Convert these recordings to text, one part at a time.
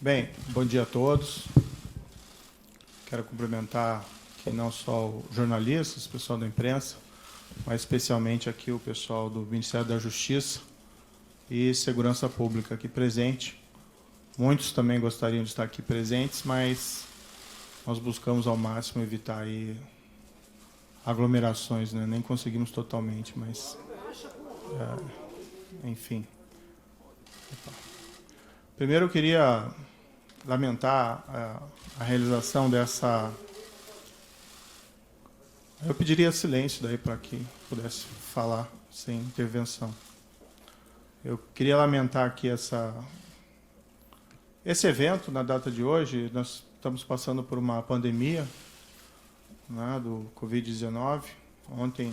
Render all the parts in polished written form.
Bem, bom dia a todos. Quero cumprimentar aqui não só os jornalistas, o pessoal da imprensa, mas especialmente aqui o pessoal do Ministério da Justiça e Segurança Pública aqui presente. Muitos também gostariam de estar aqui presentes, mas nós buscamos ao máximo evitar aí aglomerações, né? Nem conseguimos totalmente, mas enfim. Primeiro eu queria lamentar a realização dessa... Eu pediria silêncio daí para que pudesse falar sem intervenção. Eu queria lamentar aqui esse evento na data de hoje. Nós estamos passando por uma pandemia, né, do Covid-19. Ontem,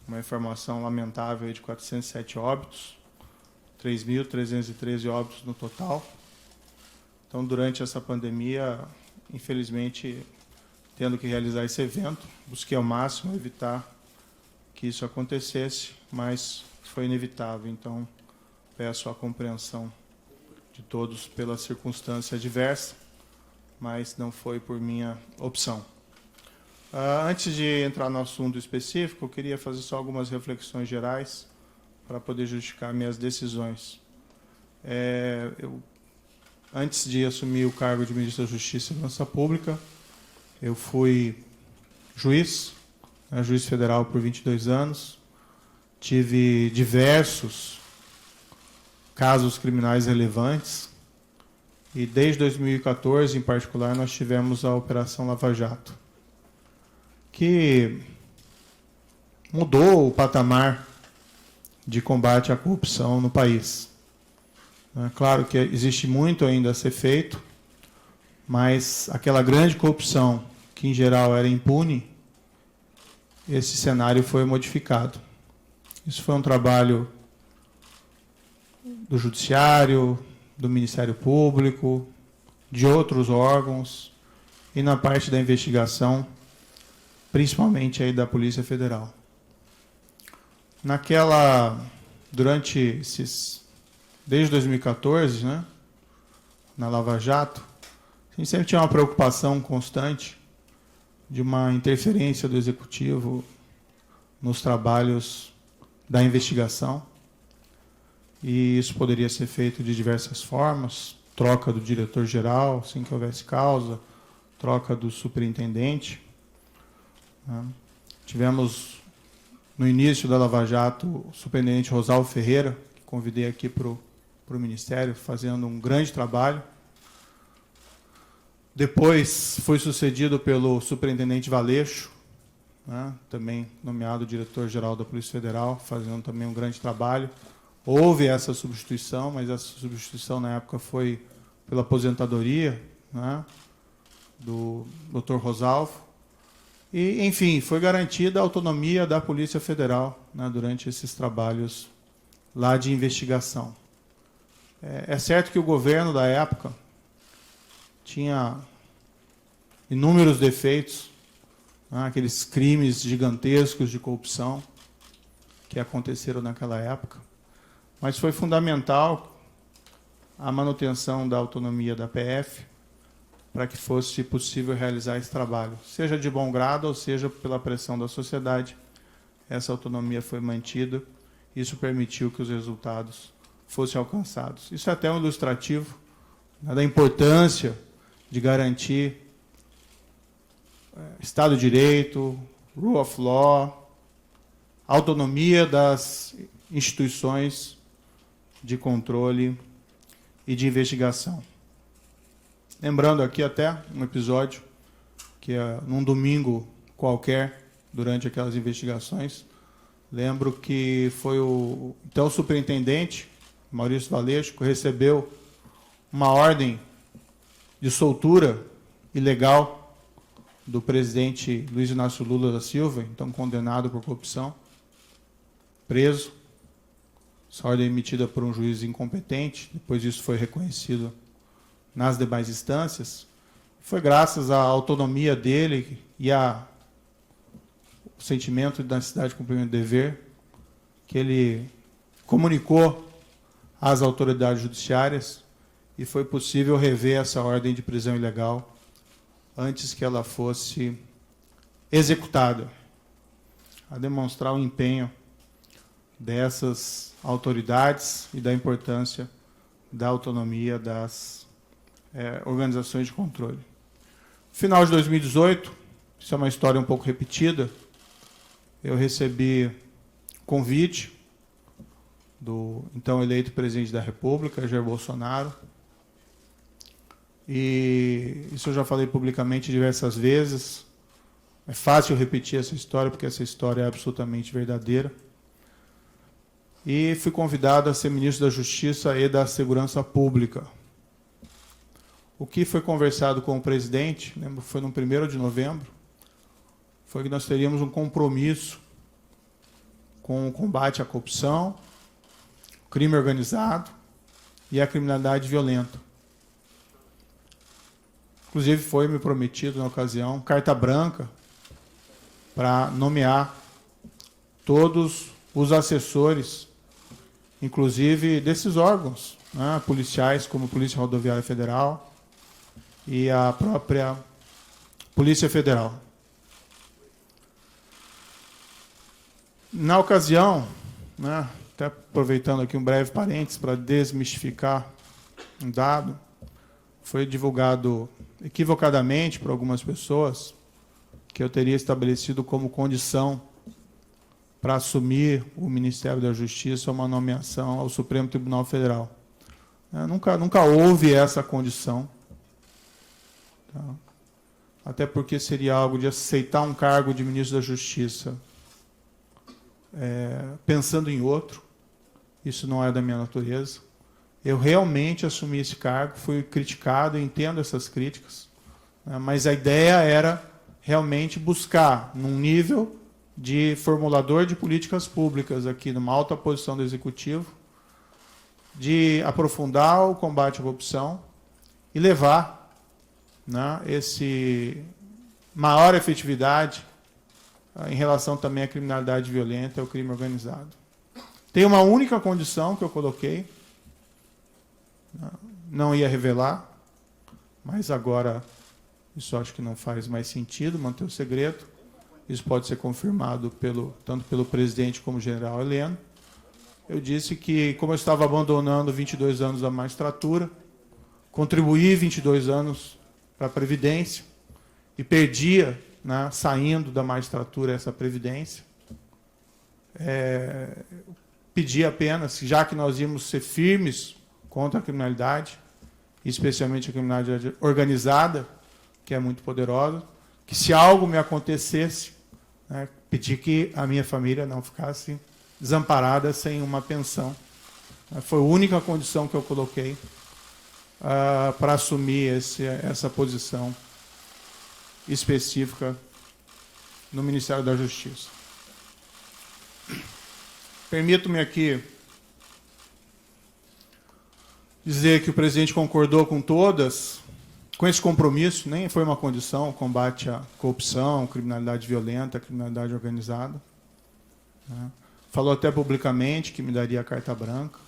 uma informação lamentável de 407 óbitos, 3.313 óbitos no total. Então, durante essa pandemia, infelizmente, tendo que realizar esse evento, busquei ao máximo evitar que isso acontecesse, mas foi inevitável. Então, peço a compreensão de todos pela circunstância adversa, mas não foi por minha opção. Antes de entrar no assunto específico, eu queria fazer só algumas reflexões gerais para poder justificar minhas decisões. Antes de assumir o cargo de Ministro da Justiça e Segurança Pública, eu fui juiz, juiz federal por 22 anos, tive diversos casos criminais relevantes e desde 2014, em particular, nós tivemos a Operação Lava Jato, que mudou o patamar de combate à corrupção no país. É claro que existe muito ainda a ser feito, mas aquela grande corrupção, que em geral era impune, esse cenário foi modificado. Isso foi um trabalho do Judiciário, do Ministério Público, de outros órgãos, e na parte da investigação, principalmente aí da Polícia Federal. Desde 2014, né, na Lava Jato, a gente sempre tinha uma preocupação constante de uma interferência do Executivo nos trabalhos da investigação. E isso poderia ser feito de diversas formas: troca do diretor-geral, sem que houvesse causa, troca do superintendente. Tivemos, no início da Lava Jato, o superintendente Rosalvo Ferreira, que convidei aqui para o Ministério, fazendo um grande trabalho. Depois foi sucedido pelo superintendente Valeixo, né, também nomeado diretor-geral da Polícia Federal, fazendo também um grande trabalho. Houve essa substituição, mas essa substituição na época foi pela aposentadoria, né, do Dr. Rosalvo. E, enfim, foi garantida a autonomia da Polícia Federal, né, durante esses trabalhos lá de investigação. É certo que o governo da época tinha inúmeros defeitos, né, aqueles crimes gigantescos de corrupção que aconteceram naquela época, mas foi fundamental a manutenção da autonomia da PF para que fosse possível realizar esse trabalho, seja de bom grado ou seja pela pressão da sociedade. Essa autonomia foi mantida, isso permitiu que os resultados fossem alcançados. Isso é até um ilustrativo, né, da importância de garantir Estado de Direito, Rule of Law, autonomia das instituições de controle e de investigação. Lembrando aqui até um episódio que num domingo qualquer, durante aquelas investigações, lembro que foi o então superintendente, Maurício Valeixo, que recebeu uma ordem de soltura ilegal do presidente Luiz Inácio Lula da Silva, então condenado por corrupção, preso. Essa ordem emitida por um juiz incompetente, depois isso foi reconhecido nas demais instâncias. Foi graças à autonomia dele e ao sentimento da necessidade de cumprimento do dever que ele comunicou às autoridades judiciárias e foi possível rever essa ordem de prisão ilegal antes que ela fosse executada, a demonstrar o empenho dessas autoridades e da importância da autonomia das organizações de controle. No final de 2018, isso é uma história um pouco repetida, eu recebi convite do então eleito presidente da República, Jair Bolsonaro, e isso eu já falei publicamente diversas vezes. É fácil repetir essa história, porque essa história é absolutamente verdadeira. E fui convidado a ser ministro da Justiça e da Segurança Pública. O que foi conversado com o presidente, lembro, foi no 1º de novembro, foi que nós teríamos um compromisso com o combate à corrupção, crime organizado e a criminalidade violenta. Inclusive, foi me prometido, na ocasião, carta branca para nomear todos os assessores, inclusive desses órgãos, né, policiais, como a Polícia Rodoviária Federal e a própria Polícia Federal. Na ocasião, né, até aproveitando aqui um breve parênteses para desmistificar um dado, foi divulgado equivocadamente por algumas pessoas que eu teria estabelecido como condição para assumir o Ministério da Justiça uma nomeação ao Supremo Tribunal Federal. Nunca houve essa condição. Tá? Até porque seria algo de aceitar um cargo de ministro da Justiça pensando em outro. Isso não é da minha natureza. Eu realmente assumi esse cargo, fui criticado, entendo essas críticas, né, mas a ideia era realmente buscar, num nível de formulador de políticas públicas, aqui numa alta posição do Executivo, de aprofundar o combate à corrupção e levar, né, esse maior efetividade em relação também à criminalidade violenta e ao crime organizado. Tem uma única condição que eu coloquei, não ia revelar, mas agora isso acho que não faz mais sentido, manter o segredo. Isso pode ser confirmado tanto pelo presidente como o general Heleno. Eu disse que, como eu estava abandonando 22 anos da magistratura, contribuí 22 anos para a Previdência e perdia, né, saindo da magistratura, essa Previdência. Pedi apenas, já que nós íamos ser firmes contra a criminalidade, especialmente a criminalidade organizada, que é muito poderosa, que se algo me acontecesse, né, pedi que a minha família não ficasse desamparada sem uma pensão. Foi a única condição que eu coloquei para assumir essa posição específica no Ministério da Justiça. Permito-me aqui dizer que o presidente concordou com esse compromisso, nem foi uma condição, o combate à corrupção, criminalidade violenta, criminalidade organizada. Né? Falou até publicamente que me daria a carta branca.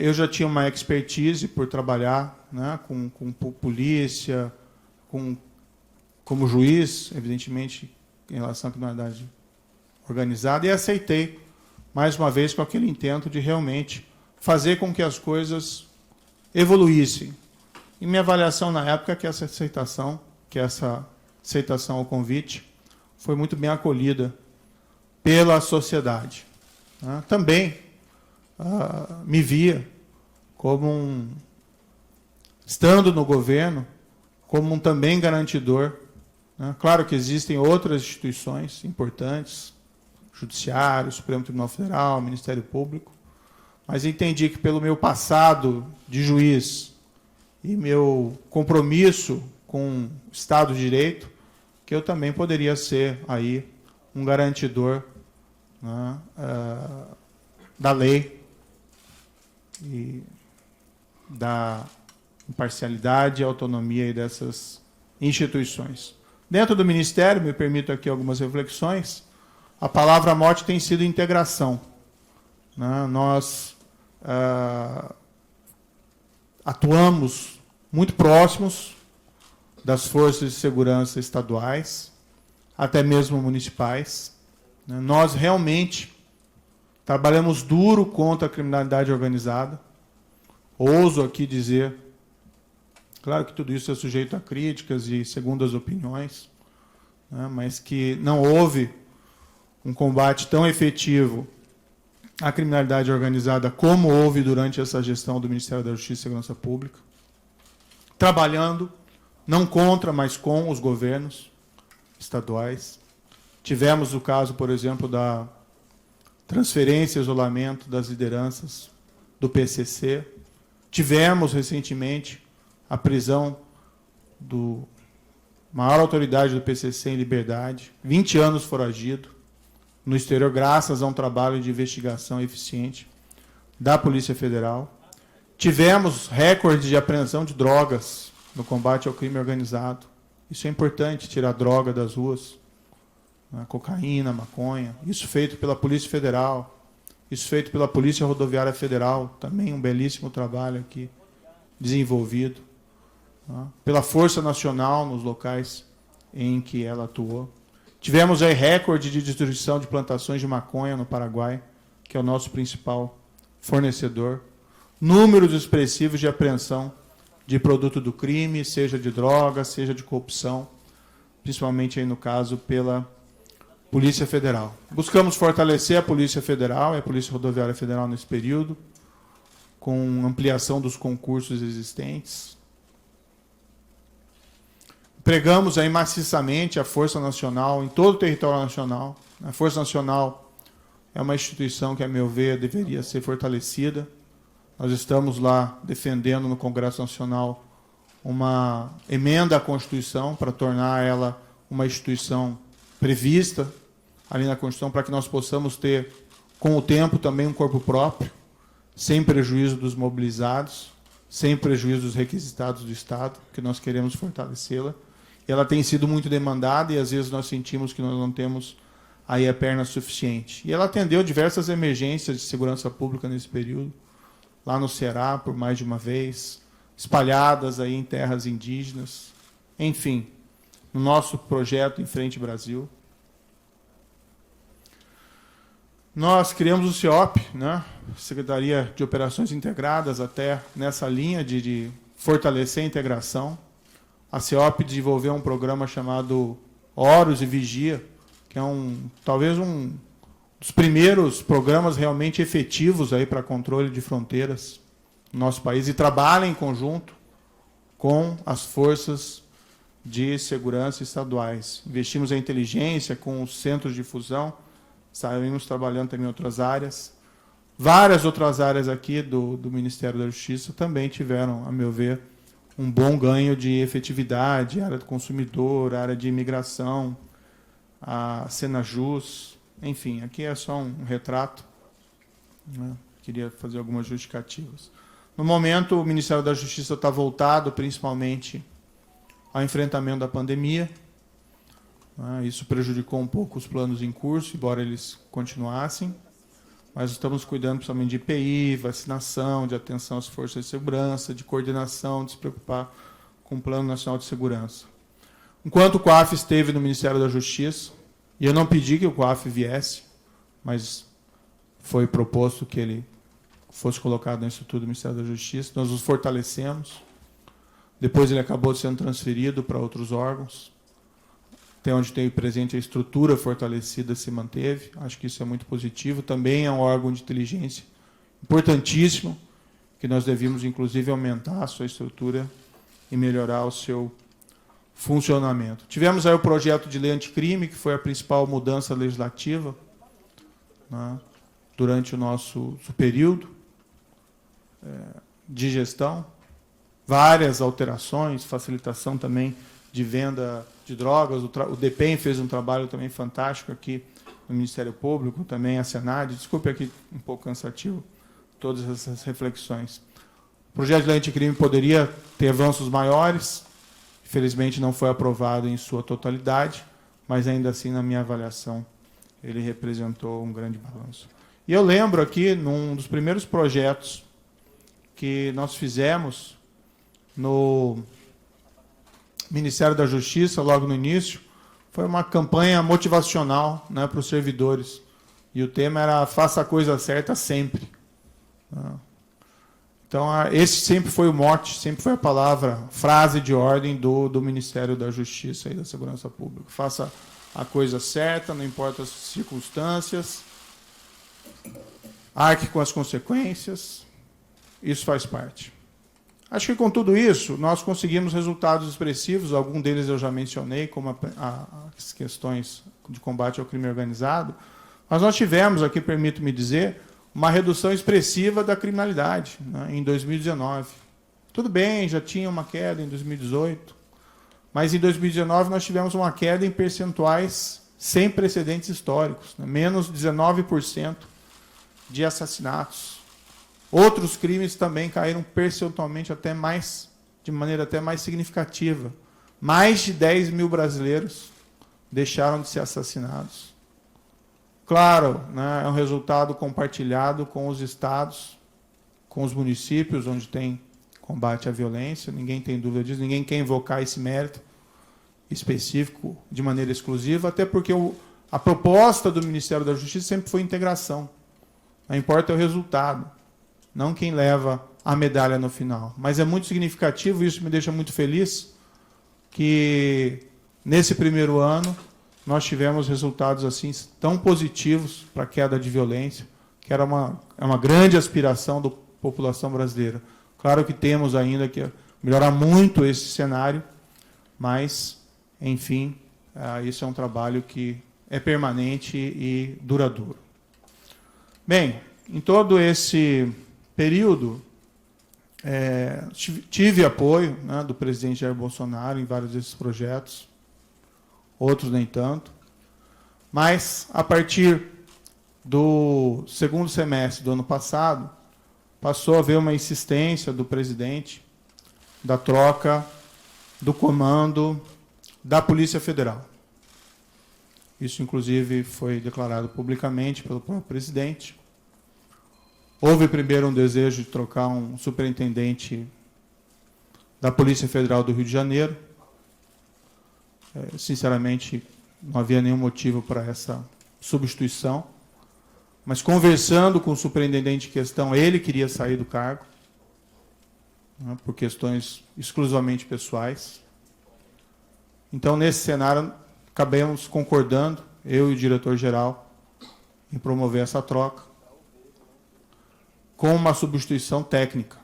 Eu já tinha uma expertise por trabalhar, né, com polícia, como juiz, evidentemente, em relação à criminalidade organizada, e aceitei, mais uma vez, com aquele intento de realmente fazer com que as coisas evoluíssem. E minha avaliação na época é que essa aceitação ao convite foi muito bem acolhida pela sociedade. Né? Também me via como estando no governo, como um também garantidor. Né? Claro que existem outras instituições importantes, Judiciário, Supremo Tribunal Federal, Ministério Público, mas entendi que pelo meu passado de juiz e meu compromisso com o Estado de Direito, que eu também poderia ser aí um garantidor, né, da lei e da imparcialidade e autonomia dessas instituições. Dentro do Ministério, me permito aqui algumas reflexões, a palavra mote tem sido integração. Né? Nós atuamos muito próximos das forças de segurança estaduais, até mesmo municipais. Nós realmente trabalhamos duro contra a criminalidade organizada. Ouso aqui dizer, claro que tudo isso é sujeito a críticas e segundas opiniões, mas que não houve um combate tão efetivo à criminalidade organizada como houve durante essa gestão do Ministério da Justiça e Segurança Pública, trabalhando não contra, mas com os governos estaduais. Tivemos o caso, por exemplo, da transferência e isolamento das lideranças do PCC. Tivemos, recentemente, a prisão do maior autoridade do PCC em liberdade, 20 anos foragido, no exterior, graças a um trabalho de investigação eficiente da Polícia Federal. Tivemos recorde de apreensão de drogas no combate ao crime organizado. Isso é importante, tirar droga das ruas, cocaína, maconha. Isso feito pela Polícia Federal, isso feito pela Polícia Rodoviária Federal, também um belíssimo trabalho aqui desenvolvido, pela Força Nacional nos locais em que ela atuou. Tivemos aí recorde de destruição de plantações de maconha no Paraguai, que é o nosso principal fornecedor. Números expressivos de apreensão de produto do crime, seja de droga, seja de corrupção, principalmente aí no caso pela Polícia Federal. Buscamos fortalecer a Polícia Federal e a Polícia Rodoviária Federal nesse período, com ampliação dos concursos existentes. Pregamos aí maciçamente a Força Nacional em todo o território nacional. A Força Nacional é uma instituição que, a meu ver, deveria ser fortalecida. Nós estamos lá defendendo no Congresso Nacional uma emenda à Constituição para tornar ela uma instituição prevista ali na Constituição, para que nós possamos ter, com o tempo, também um corpo próprio, sem prejuízo dos mobilizados, sem prejuízo dos requisitados do Estado, que nós queremos fortalecê-la. Ela tem sido muito demandada e, às vezes, nós sentimos que nós não temos aí a perna suficiente. E ela atendeu diversas emergências de segurança pública nesse período, lá no Ceará, por mais de uma vez, espalhadas aí em terras indígenas. Enfim, no nosso projeto Em Frente Brasil. Nós criamos o CIOP, Secretaria de Operações Integradas, até nessa linha de fortalecer a integração. A CIOP desenvolveu um programa chamado Horus e Vigia, que é talvez um dos primeiros programas realmente efetivos aí para controle de fronteiras no nosso país, e trabalha em conjunto com as forças de segurança estaduais. Investimos em inteligência com os centros de fusão, saímos trabalhando também em outras áreas. Várias outras áreas aqui do Ministério da Justiça também tiveram, a meu ver, um bom ganho de efetividade, área do consumidor, área de imigração, a Senajus, enfim, aqui é só um retrato. Queria fazer algumas justificativas. No momento, o Ministério da Justiça está voltado principalmente ao enfrentamento da pandemia. Isso prejudicou um pouco os planos em curso, embora eles continuassem. Mas estamos cuidando principalmente de IPI, vacinação, de atenção às forças de segurança, de coordenação, de se preocupar com o Plano Nacional de Segurança. Enquanto o COAF esteve no Ministério da Justiça, e eu não pedi que o COAF viesse, mas foi proposto que ele fosse colocado na estrutura do Ministério da Justiça, nós os fortalecemos. Depois ele acabou sendo transferido para outros órgãos. Até onde tem presente a estrutura fortalecida se manteve. Acho que isso é muito positivo. Também é um órgão de inteligência importantíssimo, que nós devíamos, inclusive, aumentar a sua estrutura e melhorar o seu funcionamento. Tivemos aí o projeto de lei anticrime, que foi a principal mudança legislativa durante o nosso período de gestão. Várias alterações, facilitação também de venda de drogas. O DEPEN fez um trabalho também fantástico aqui no Ministério Público, também a Senad. Desculpe aqui um pouco cansativo todas essas reflexões. O projeto de lei anticrime poderia ter avanços maiores, infelizmente não foi aprovado em sua totalidade, mas ainda assim, na minha avaliação, ele representou um grande balanço. E eu lembro aqui, num dos primeiros projetos que nós fizemos no Ministério da Justiça, logo no início, foi uma campanha motivacional, né, para os servidores. E o tema era faça a coisa certa sempre. Então, esse sempre foi o mote, sempre foi a palavra, frase de ordem do Ministério da Justiça e da Segurança Pública. Faça a coisa certa, não importa as circunstâncias, arque com as consequências, isso faz parte. Acho que com tudo isso, nós conseguimos resultados expressivos, alguns deles eu já mencionei, como as questões de combate ao crime organizado, mas nós tivemos aqui, permito-me dizer, uma redução expressiva da criminalidade, né, em 2019. Tudo bem, já tinha uma queda em 2018, mas em 2019 nós tivemos uma queda em percentuais sem precedentes históricos, né, menos 19% de assassinatos. Outros crimes também caíram percentualmente de maneira até mais significativa. Mais de 10 mil brasileiros deixaram de ser assassinados. Claro, né, é um resultado compartilhado com os estados, com os municípios, onde tem combate à violência, ninguém tem dúvida disso, ninguém quer invocar esse mérito específico de maneira exclusiva, até porque a proposta do Ministério da Justiça sempre foi integração. Não importa o resultado, não quem leva a medalha no final. Mas é muito significativo, isso me deixa muito feliz, que nesse primeiro ano nós tivemos resultados assim tão positivos para a queda de violência, que era uma grande aspiração da população brasileira. Claro que temos ainda que melhorar muito esse cenário, mas, enfim, isso é um trabalho que é permanente e duradouro. Bem, em todo esse período, tive apoio, né, do presidente Jair Bolsonaro em vários desses projetos, outros nem tanto, mas, a partir do segundo semestre do ano passado, passou a haver uma insistência do presidente da troca do comando da Polícia Federal. Isso, inclusive, foi declarado publicamente pelo próprio presidente. Houve primeiro um desejo de trocar um superintendente da Polícia Federal do Rio de Janeiro. Sinceramente, não havia nenhum motivo para essa substituição. Mas, conversando com o superintendente em questão, ele queria sair do cargo, né, por questões exclusivamente pessoais. Então, nesse cenário, acabamos concordando, eu e o diretor-geral, em promover essa troca, com uma substituição técnica,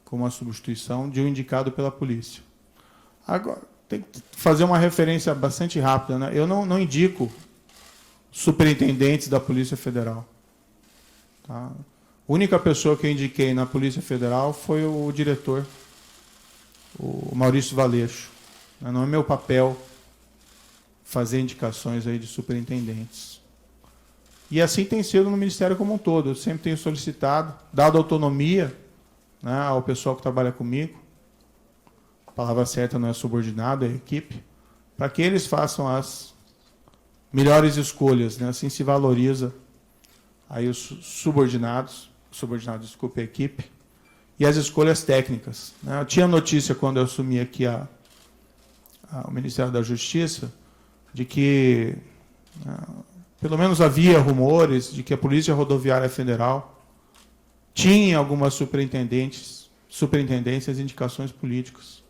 com uma substituição de um indicado pela polícia. Agora, tem que fazer uma referência bastante rápida, né? Eu não indico superintendentes da Polícia Federal. Tá? A única pessoa que eu indiquei na Polícia Federal foi o diretor, o Maurício Valeixo. Não é meu papel fazer indicações aí de superintendentes. E assim tem sido no Ministério como um todo. Eu sempre tenho solicitado, dado autonomia, né, ao pessoal que trabalha comigo, a palavra certa não é subordinado, é equipe, para que eles façam as melhores escolhas, né? Assim se valoriza aí os subordinados, desculpe, a equipe, e as escolhas técnicas, né? Eu tinha notícia, quando eu assumi aqui o Ministério da Justiça, de que pelo menos havia rumores de que a Polícia Rodoviária Federal tinha algumas superintendências indicações políticas.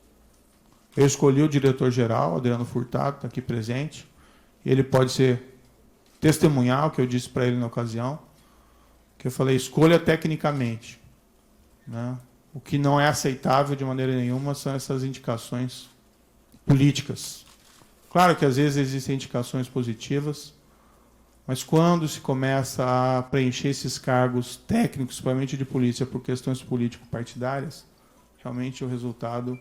Eu escolhi o diretor-geral, Adriano Furtado, está aqui presente. Ele pode ser testemunhar o que eu disse para ele na ocasião, que eu falei, escolha tecnicamente. Né? O que não é aceitável de maneira nenhuma são essas indicações políticas. Claro que às vezes existem indicações positivas, mas quando se começa a preencher esses cargos técnicos, principalmente de polícia, por questões político-partidárias, realmente o resultado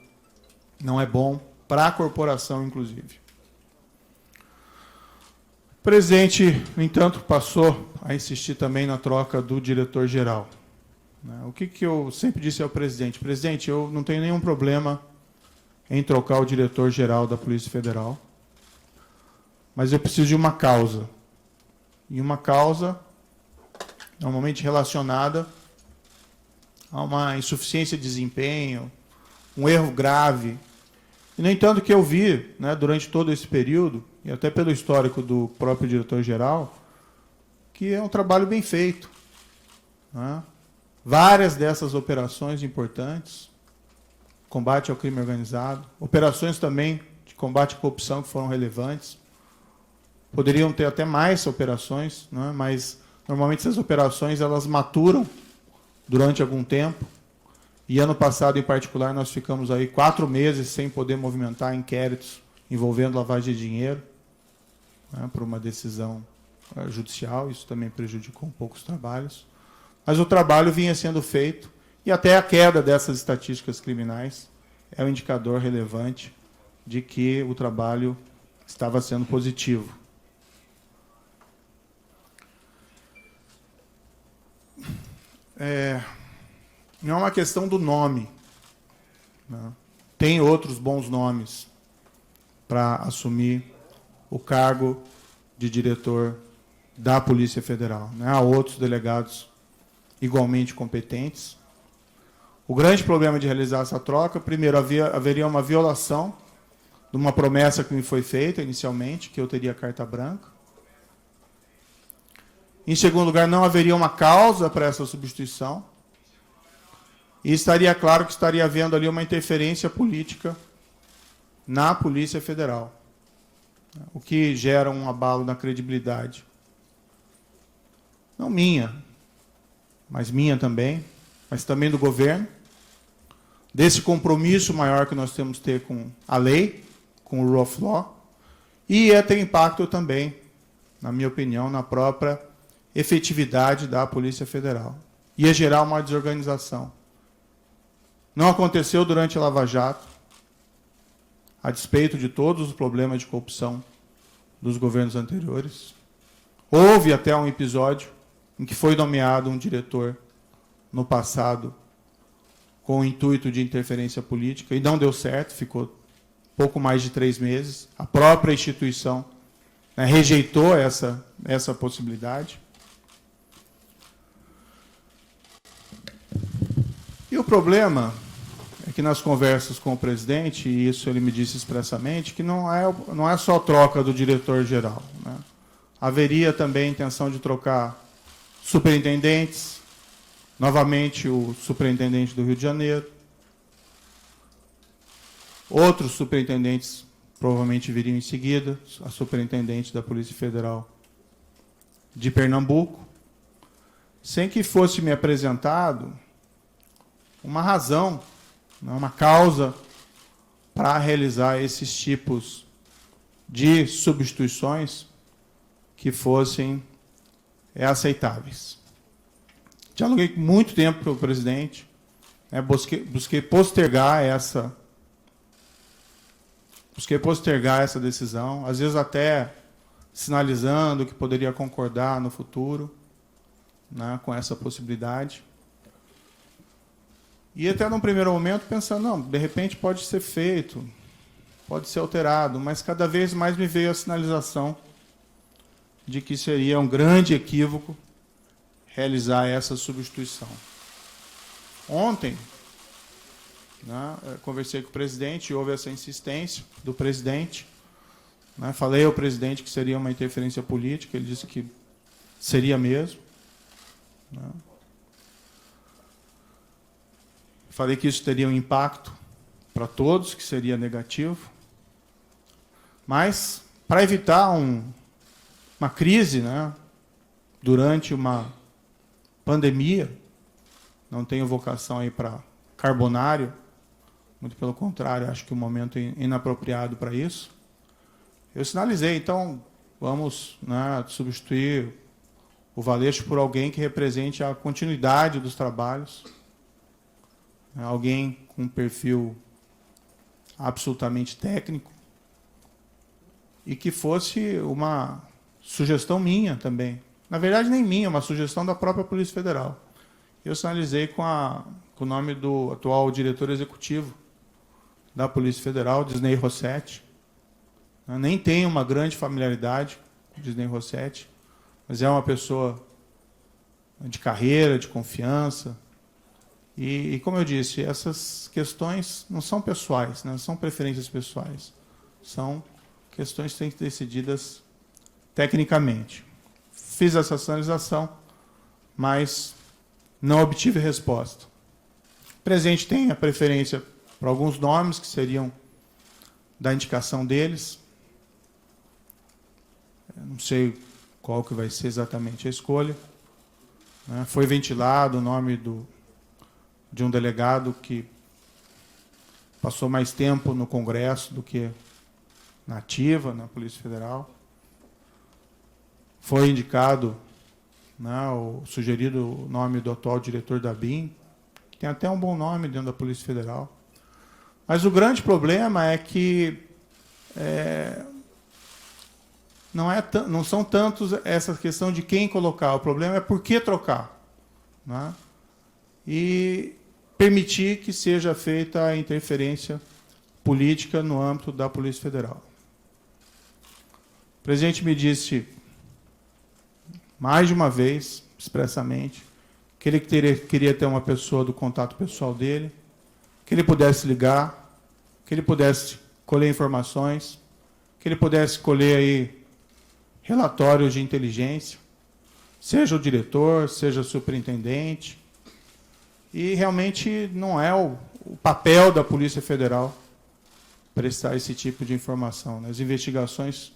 não é bom para a corporação, inclusive. O presidente, no entanto, passou a insistir também na troca do diretor-geral. O que eu sempre disse ao presidente? Presidente, eu não tenho nenhum problema em trocar o diretor-geral da Polícia Federal, mas eu preciso de uma causa. E uma causa normalmente relacionada a uma insuficiência de desempenho, um erro grave. E, no entanto, o que eu vi, né, durante todo esse período, e até pelo histórico do próprio diretor-geral, que é um trabalho bem feito. Né? Várias dessas operações importantes, combate ao crime organizado, operações também de combate à corrupção que foram relevantes, poderiam ter até mais operações, né? Mas normalmente essas operações elas maturam durante algum tempo. E ano passado, em particular, nós ficamos aí 4 meses sem poder movimentar inquéritos envolvendo lavagem de dinheiro, né, por uma decisão judicial. Isso também prejudicou um pouco os trabalhos. Mas o trabalho vinha sendo feito e até a queda dessas estatísticas criminais é um indicador relevante de que o trabalho estava sendo positivo. Não é uma questão do nome. Né? Tem outros bons nomes para assumir o cargo de diretor da Polícia Federal. Né? Há outros delegados igualmente competentes. O grande problema de realizar essa troca, primeiro, haveria uma violação de uma promessa que me foi feita inicialmente, que eu teria carta branca. Em segundo lugar, não haveria uma causa para essa substituição. E estaria claro que estaria havendo ali uma interferência política na Polícia Federal, o que gera um abalo na credibilidade. Não minha, mas minha também, mas também do governo, desse compromisso maior que nós temos que ter com a lei, com o rule of law, e ia ter impacto também, na minha opinião, na própria efetividade da Polícia Federal. Ia gerar uma desorganização. Não aconteceu durante a Lava Jato, a despeito de todos os problemas de corrupção dos governos anteriores. Houve até um episódio em que foi nomeado um diretor no passado com o intuito de interferência política e não deu certo, ficou pouco mais de 3 meses. A própria instituição, né, rejeitou essa possibilidade. E o problema é que nas conversas com o presidente, e isso ele me disse expressamente, que não é só troca do diretor-geral. Né? Haveria também a intenção de trocar superintendentes, novamente o superintendente do Rio de Janeiro. Outros superintendentes provavelmente viriam em seguida, a superintendente da Polícia Federal de Pernambuco, sem que fosse me apresentado uma razão, uma causa para realizar esses tipos de substituições que fossem aceitáveis. Dialoguei muito tempo com o presidente, busquei postergar essa decisão, às vezes até sinalizando que poderia concordar no futuro, né, com essa possibilidade. E até num primeiro momento pensando, não, de repente pode ser feito, pode ser alterado, mas cada vez mais me veio a sinalização de que seria um grande equívoco realizar essa substituição. Ontem, né, conversei com o presidente, houve essa insistência do presidente. Né, falei ao presidente que seria uma interferência política, ele disse que seria mesmo. Né. Falei que isso teria um impacto para todos, que seria negativo. Mas, para evitar uma crise, né, durante uma pandemia, não tenho vocação aí para carbonário, muito pelo contrário, acho que o momento é inapropriado para isso. Eu sinalizei, então, vamos, né, substituir o Valeixo por alguém que represente a continuidade dos trabalhos, alguém com um perfil absolutamente técnico e que fosse uma sugestão minha também. Na verdade, nem minha, uma sugestão da própria Polícia Federal. Eu sinalizei com o nome do atual diretor executivo da Polícia Federal, Disney Rossetti. Eu nem tenho uma grande familiaridade com Disney Rossetti, mas é uma pessoa de carreira, de confiança, E, como eu disse, essas questões não são pessoais, não são preferências pessoais. São questões que têm que ser decididas tecnicamente. Fiz essa sinalização, mas não obtive resposta. O presidente tem a preferência para alguns nomes que seriam da indicação deles. Eu não sei qual que vai ser exatamente a escolha. Foi ventilado o nome de um delegado que passou mais tempo no Congresso do que na ativa, na Polícia Federal. Foi indicado, o sugerido nome do atual diretor da BIM, que tem até um bom nome dentro da Polícia Federal. Mas o grande problema é que não são tantos essa questão de quem colocar, o problema é por que trocar. E permitir que seja feita a interferência política no âmbito da Polícia Federal. O presidente me disse, mais de uma vez, expressamente, que ele queria ter uma pessoa do contato pessoal dele, que ele pudesse ligar, que ele pudesse colher informações, que ele pudesse colher aí relatórios de inteligência, seja o diretor, seja o superintendente. E realmente não é o papel da Polícia Federal prestar esse tipo de informação. As investigações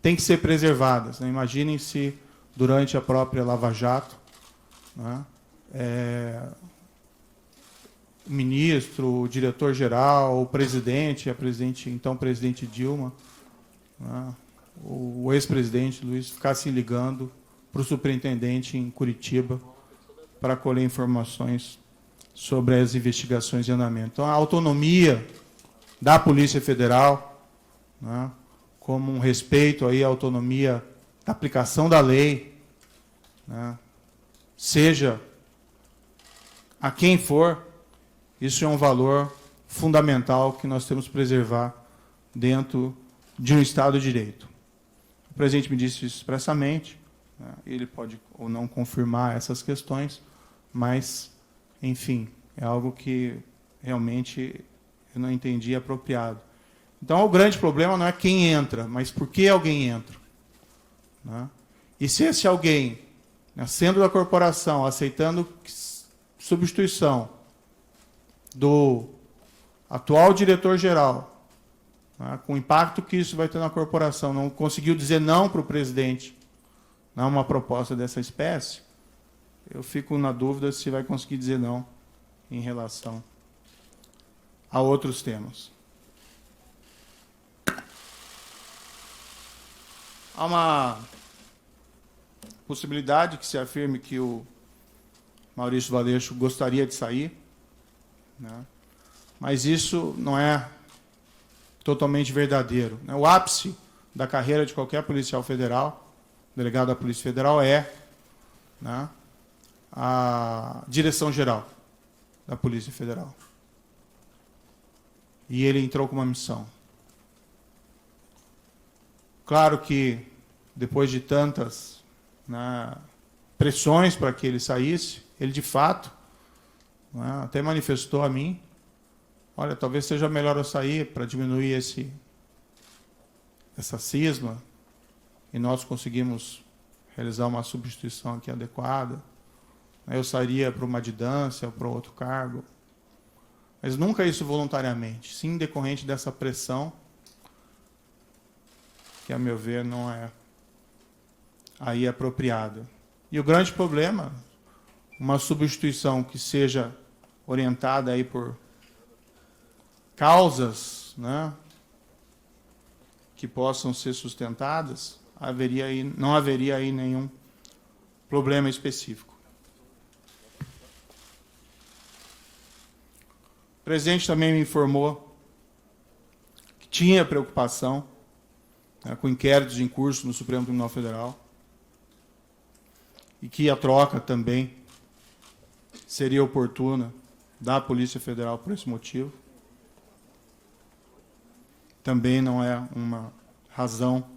têm que ser preservadas. Imaginem se, durante a própria Lava Jato, o ministro, o diretor-geral, o presidente, então presidente Dilma, o ex-presidente Luiz, ficassem ligando para o superintendente em Curitiba para colher informações sobre as investigações de andamento. Então, a autonomia da Polícia Federal, como um respeito aí à autonomia da aplicação da lei, seja a quem for, isso é um valor fundamental que nós temos que preservar dentro de um Estado de Direito. O presidente me disse isso expressamente, ele pode ou não confirmar essas questões, mas, enfim, é algo que realmente eu não entendi apropriado. Então, o grande problema não é quem entra, mas por que alguém entra. E se esse alguém, sendo da corporação, aceitando substituição do atual diretor-geral, com o impacto que isso vai ter na corporação, não conseguiu dizer não para o presidente uma proposta dessa espécie, eu fico na dúvida se vai conseguir dizer não em relação a outros temas. Há uma possibilidade que se afirme que o Maurício Valeixo gostaria de sair, mas isso não é totalmente verdadeiro. O ápice da carreira de qualquer policial federal, delegado da Polícia Federal, é a direção-geral da Polícia Federal. E ele entrou com uma missão. Claro que, depois de tantas pressões para que ele saísse, ele, de fato, até manifestou a mim, olha, talvez seja melhor eu sair para diminuir essa cisma, e nós conseguimos realizar uma substituição aqui adequada. Eu sairia para uma adjudância ou para outro cargo. Mas nunca isso voluntariamente, sim decorrente dessa pressão, que, a meu ver, não é aí apropriada. E o grande problema, uma substituição que seja orientada aí por causas, que possam ser sustentadas, não haveria aí nenhum problema específico. O presidente também me informou que tinha preocupação com inquéritos em curso no Supremo Tribunal Federal e que a troca também seria oportuna da Polícia Federal por esse motivo. Também não é uma razão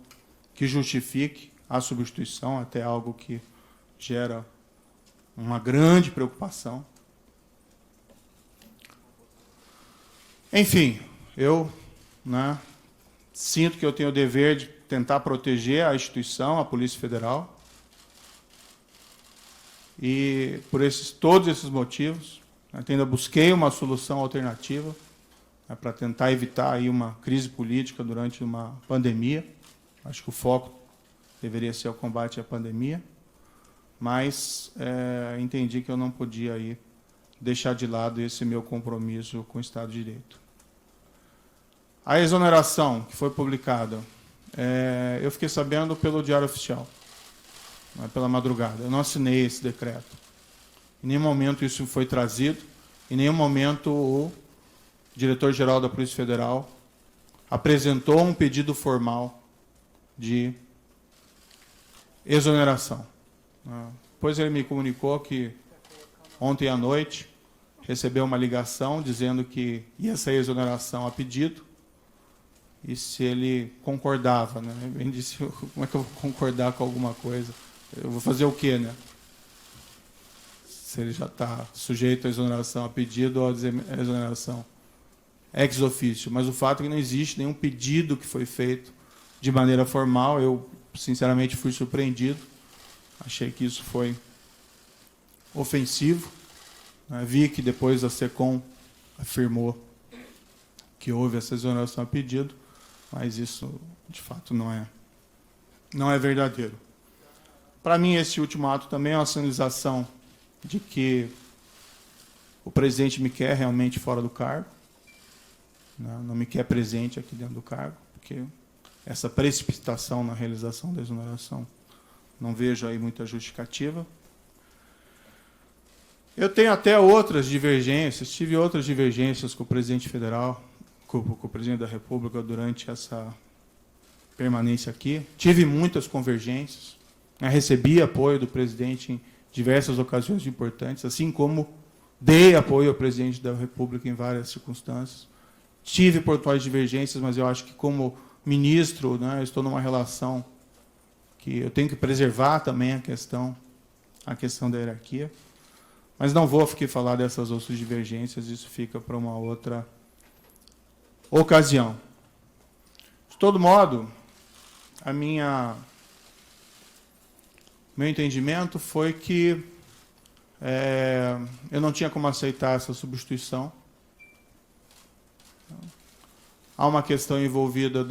que justifique a substituição, até algo que gera uma grande preocupação. Enfim, eu, né, sinto que eu tenho o dever de tentar proteger a instituição, a Polícia Federal. E por todos esses motivos, ainda busquei uma solução alternativa, né, para tentar evitar aí uma crise política durante uma pandemia. Acho que o foco deveria ser o combate à pandemia, mas entendi que eu não podia aí deixar de lado esse meu compromisso com o Estado de Direito. A exoneração que foi publicada, eu fiquei sabendo pelo Diário Oficial, pela madrugada. Eu não assinei esse decreto. Em nenhum momento isso foi trazido, em nenhum momento o diretor-geral da Polícia Federal apresentou um pedido formal de exoneração. Depois ele me comunicou que ontem à noite recebeu uma ligação dizendo que ia sair exoneração a pedido e se ele concordava. Né? Ele disse, como é que eu vou concordar com alguma coisa? Eu vou fazer o quê, né? Se ele já está sujeito à exoneração a pedido ou à exoneração ex officio. Mas o fato é que não existe nenhum pedido que foi feito de maneira formal. Eu, sinceramente, fui surpreendido. Achei que isso foi ofensivo. Vi que depois a SECOM afirmou que houve essa exoneração a pedido, mas isso, de fato, não é verdadeiro. Para mim, esse último ato também é uma sinalização de que o presidente me quer realmente fora do cargo, né? Não me quer presente aqui dentro do cargo, porque essa precipitação na realização da exoneração não vejo aí muita justificativa. Eu tenho até outras divergências, tive outras divergências com o presidente federal, com o presidente da República durante essa permanência aqui. Tive muitas convergências, recebi apoio do presidente em diversas ocasiões importantes, assim como dei apoio ao presidente da República em várias circunstâncias. Tive pontuais divergências, mas eu acho que como ministro, né, estou numa relação que eu tenho que preservar também a questão da hierarquia. Mas não vou aqui falar dessas outras divergências, isso fica para uma outra ocasião. De todo modo, meu entendimento foi que eu não tinha como aceitar essa substituição. Há uma questão envolvida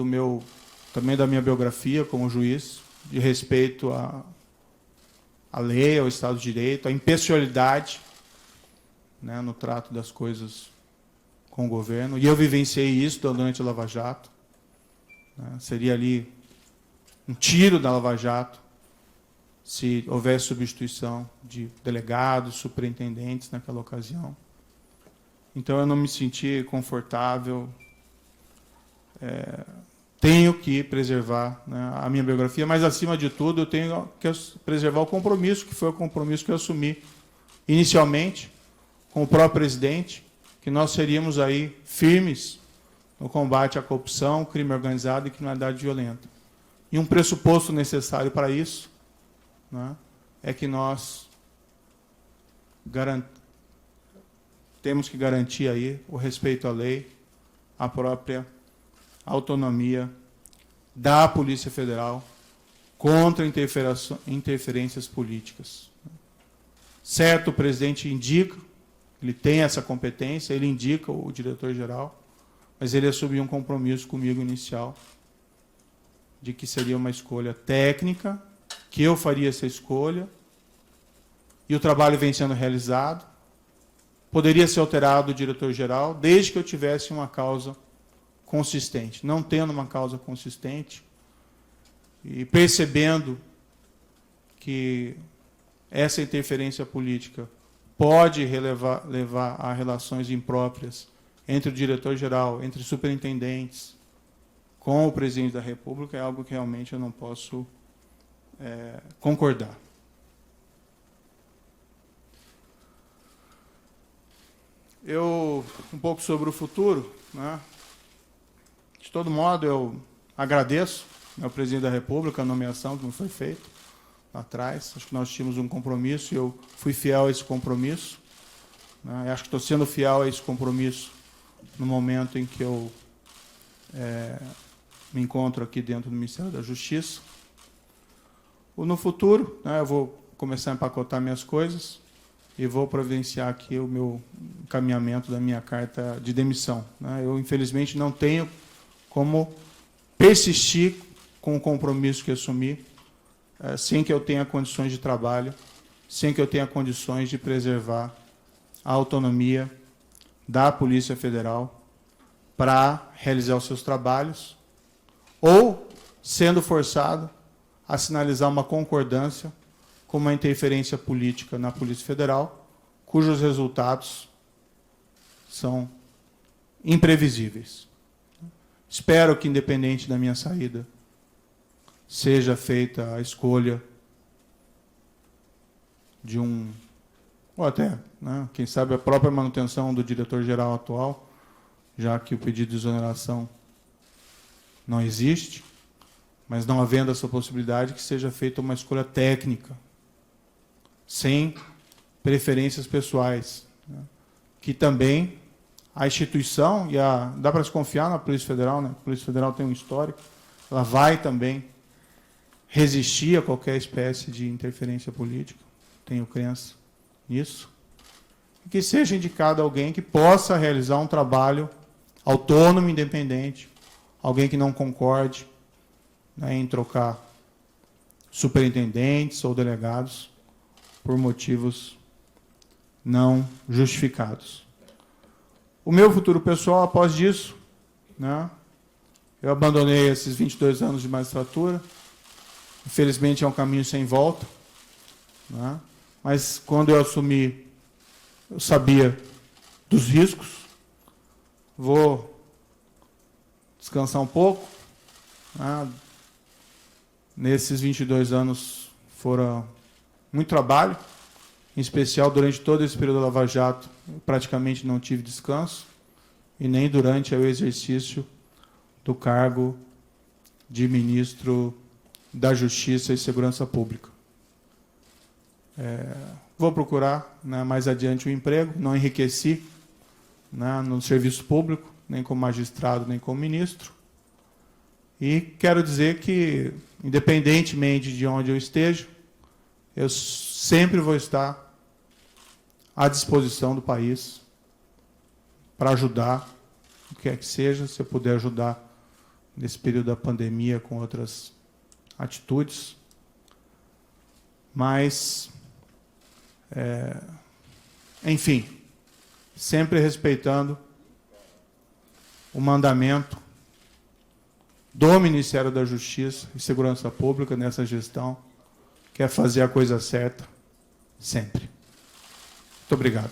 também da minha biografia como juiz, de respeito à lei, ao Estado de Direito, à impessoalidade, né, no trato das coisas com o governo. E eu vivenciei isso durante a Lava Jato. Né, seria ali um tiro da Lava Jato se houvesse substituição de delegados, superintendentes naquela ocasião. Então, eu não me senti confortável. Tenho que preservar, né, a minha biografia, mas, acima de tudo, eu tenho que preservar o compromisso, que foi o compromisso que eu assumi inicialmente com o próprio presidente, que nós seríamos aí firmes no combate à corrupção, crime organizado e criminalidade violenta. E um pressuposto necessário para isso, né, é que nós temos que garantir aí o respeito à lei, a própria autonomia da Polícia Federal contra interferências políticas. Certo, o presidente indica, ele tem essa competência, ele indica o diretor-geral, mas ele assumiu um compromisso comigo inicial de que seria uma escolha técnica, que eu faria essa escolha, e o trabalho vem sendo realizado. Poderia ser alterado o diretor-geral, desde que eu tivesse uma causa consistente. Não tendo uma causa consistente e percebendo que essa interferência política pode levar a relações impróprias entre o diretor-geral, entre superintendentes, com o presidente da República, é algo que realmente eu não posso concordar. Um pouco sobre o futuro, né? De todo modo, eu agradeço ao presidente da República a nomeação que me foi feita lá atrás. Acho que nós tínhamos um compromisso e eu fui fiel a esse compromisso. Né? Acho que estou sendo fiel a esse compromisso no momento em que eu me encontro aqui dentro do Ministério da Justiça. No futuro, né, eu vou começar a empacotar minhas coisas e vou providenciar aqui o meu encaminhamento da minha carta de demissão, né? Eu, infelizmente, não tenho como persistir com o compromisso que assumi sem que eu tenha condições de trabalho, sem que eu tenha condições de preservar a autonomia da Polícia Federal para realizar os seus trabalhos, ou sendo forçado a sinalizar uma concordância com uma interferência política na Polícia Federal, cujos resultados são imprevisíveis. Espero que, independente da minha saída, seja feita a escolha de ou até, né, quem sabe, a própria manutenção do diretor-geral atual, já que o pedido de exoneração não existe, mas não havendo essa possibilidade, que seja feita uma escolha técnica, sem preferências pessoais, né? Que também a instituição, dá para se confiar na Polícia Federal, né? A Polícia Federal tem um histórico, ela vai também resistir a qualquer espécie de interferência política, tenho crença nisso, e que seja indicado alguém que possa realizar um trabalho autônomo, independente, alguém que não concorde, né, em trocar superintendentes ou delegados por motivos não justificados. O meu futuro pessoal, após isso, né, eu abandonei esses 22 anos de magistratura, infelizmente é um caminho sem volta, né, mas quando eu assumi, eu sabia dos riscos, vou descansar um pouco, né. Nesses 22 anos foram muito trabalho, em especial durante todo esse período da Lava Jato, eu praticamente não tive descanso, e nem durante o exercício do cargo de ministro da Justiça e Segurança Pública. Vou procurar, né, mais adiante um emprego, não enriqueci, né, no serviço público, nem como magistrado, nem como ministro. E quero dizer que, independentemente de onde eu esteja, eu sempre vou estar à disposição do país para ajudar, o que quer que seja, se eu puder ajudar nesse período da pandemia com outras atitudes. Mas, enfim, sempre respeitando o mandamento do Ministério da Justiça e Segurança Pública nessa gestão, que é fazer a coisa certa sempre. Muito obrigado.